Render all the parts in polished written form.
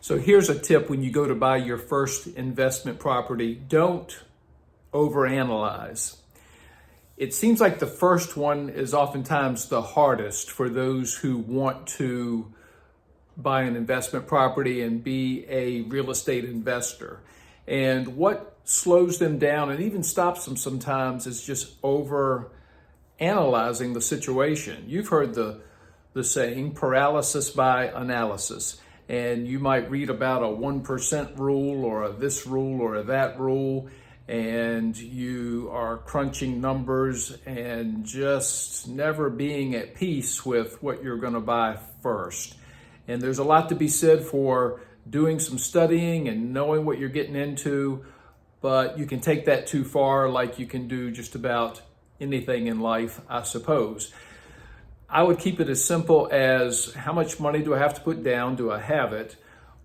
So here's a tip when you go to buy your first investment property: don't overanalyze. It seems like the first one is oftentimes the hardest for those who want to buy an investment property and be a real estate investor. And what slows them down and even stops them sometimes is just over analyzing the situation. You've heard the saying, paralysis by analysis. And you might read about a 1% rule or a this rule or a that rule, and you are crunching numbers and just never being at peace with what you're going to buy first. And there's a lot to be said for doing some studying and knowing what you're getting into, but you can take that too far, like you can do just about anything in life, I suppose. I would keep it as simple as, how much money do I have to put down? Do I have it?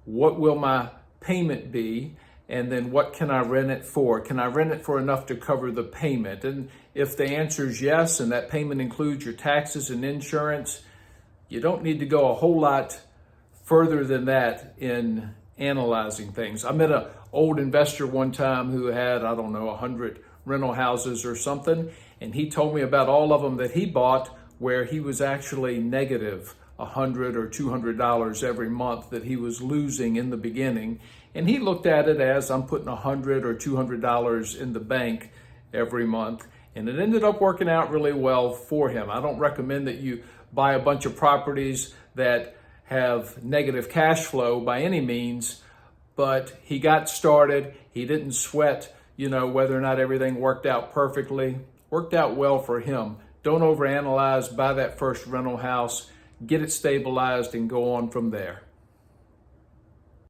What will my payment be? And then what can I rent it for? Can I rent it for enough to cover the payment? And if the answer is yes, and that payment includes your taxes and insurance, you don't need to go a whole lot further than that in analyzing things. I met an old investor one time who had, 100 rental houses or something, and he told me about all of them that he bought where he was actually negative $100 or $200 every month that he was losing in the beginning. And he looked at it as, I'm putting $100 or $200 in the bank every month. And it ended up working out really well for him. I don't recommend that you buy a bunch of properties that have negative cash flow by any means, but he got started. He didn't sweat, whether or not everything worked out perfectly. Worked out well for him. Don't overanalyze, buy that first rental house, get it stabilized, and go on from there.